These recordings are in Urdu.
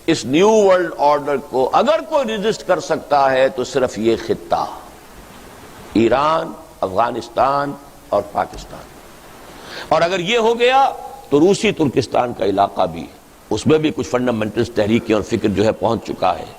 اس نیو ورلڈ آرڈر کو اگر کوئی ریزسٹ کر سکتا ہے تو صرف یہ خطہ، ایران، افغانستان اور پاکستان. اور اگر یہ ہو گیا تو روسی ترکستان کا علاقہ بھی، اس میں بھی کچھ فنڈامنٹلز تحریکیں اور فکر جو ہے پہنچ چکا ہے،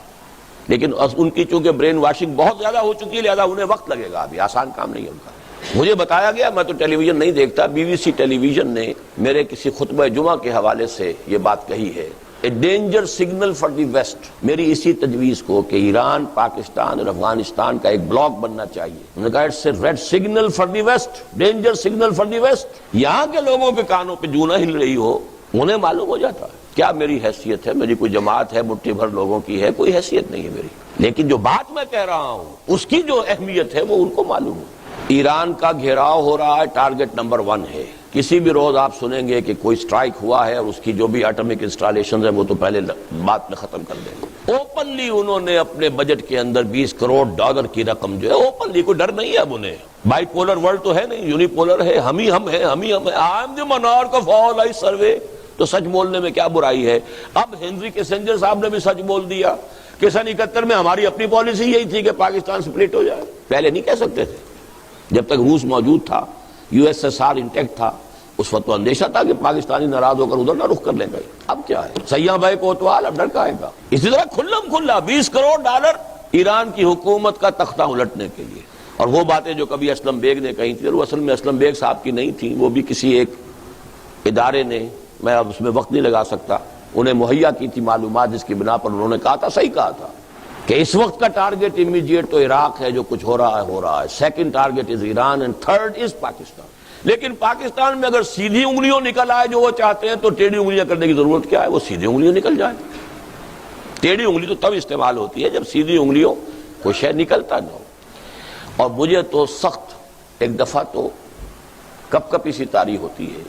لیکن ان کی چونکہ برین واشنگ بہت زیادہ ہو چکی ہے لہذا انہیں وقت لگے گا، ابھی آسان کام نہیں ہے ان کا. مجھے بتایا گیا، میں تو ٹیلی ویژن نہیں دیکھتا، B B C television نے میرے کسی خطبہ جمعہ کے حوالے سے یہ بات کہی ہے، a danger signal for the West. میری اسی تجویز کو کہ ایران، پاکستان اور افغانستان کا ایک بلاک بننا چاہیے، انہوں نے کہا it's a red signal for the West, danger signal for the West. یہاں کے لوگوں کے کانوں پہ جو نہ ہل رہی ہو انہیں معلوم ہو جاتا ہے کیا میری حیثیت ہے، میری کوئی جماعت ہے، مٹھی بھر لوگوں کی ہے، کوئی حیثیت نہیں ہے میری، لیکن جو بات میں کہہ رہا ہوں اس کی جو اہمیت ہے وہ ان کو معلوم ہے. ایران کا گھیراؤ ہو رہا ہے، ٹارگٹ نمبر 1 ہے. کسی بھی روز آپ سنیں گے کہ کوئی سٹرائک ہوا ہے اور اس کی جو بھی ایٹمک انسٹالیشنز ہیں وہ تو پہلے بات میں ختم کر دیں گے. اوپنلی انہوں نے اپنے بجٹ کے اندر $20 کروڑ کی رقم جو ہے، اوپنلی، کوئی ڈر نہیں ہے اب انہیں. بائی پولر ورلڈ تو ہے نہیں، یونی پولر ہے، ہم ہی ہم ہیں، ہم ہی ہم ہیں. I am the monarch of all I survey. تو سچ بولنے میں کیا برائی ہے؟ اب ہنری کیسنجر صاحب نے بھی سچ بول دیا کہ سن 71 میں ہماری اپنی پالیسی یہی تھی کہ پاکستان سپلٹ ہو جائے. پہلے نہیں کہہ سکتے تھے، جب تک روس موجود تھا، USSR انٹیکٹ تھا، اس وقت تو اندیشہ تھا کہ پاکستانی ناراض ہو کر ادھر نہ رخ کر لیں گے. اب کیا ہے، سیاح بھائی کوتوال، اب ڈر کا آئے گا. اسی طرح کھلم کھلا $20 کروڑ ایران کی حکومت کا تختہ الٹنے کے لیے. اور وہ باتیں جو کبھی اسلم بیگ نے کہی تھی، وہ اصل میں اسلم بیگ صاحب کی نہیں تھی، وہ بھی کسی ایک ادارے نے، میں اب اس میں وقت نہیں لگا سکتا، انہیں مہیا کی تھی معلومات جس کی بنا پر انہوں نے کہا تھا، صحیح کہا تھا کہ اس وقت کا ٹارگٹ امیڈیٹ تو عراق ہے، جو کچھ ہو رہا ہے. Second target is Iran and third is Pakistan. لیکن پاکستان میں اگر سیدھی انگلیوں نکل آئے جو وہ چاہتے ہیں تو ٹیڑھی انگلیاں کرنے کی ضرورت کیا ہے؟ وہ سیدھی انگلیوں نکل جائے. ٹیڑھی انگلی تو تب استعمال ہوتی ہے جب سیدھی انگلیوں کوئی شے نکلتا نہ ہو. اور مجھے تو سخت ایک دفعہ تو کپ کپی سی طاری ہوتی ہے،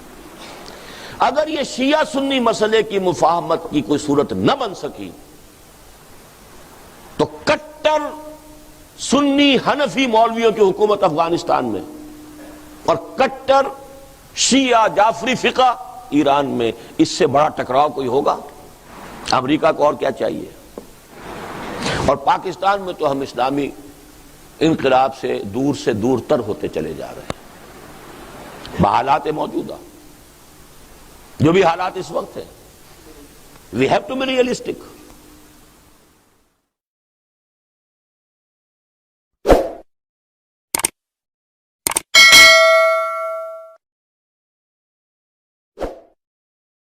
اگر یہ شیعہ سنی مسئلے کی مفاہمت کی کوئی صورت نہ بن سکی تو کٹر سنی حنفی مولویوں کی حکومت افغانستان میں اور کٹر شیعہ جعفری فقہ ایران میں، اس سے بڑا ٹکراؤ کوئی ہوگا؟ امریکہ کو اور کیا چاہیے؟ اور پاکستان میں تو ہم اسلامی انقلاب سے دور تر ہوتے چلے جا رہے ہیں بحالات موجودہ، جو بھی حالات اس وقت ہیں. We have to be realistic.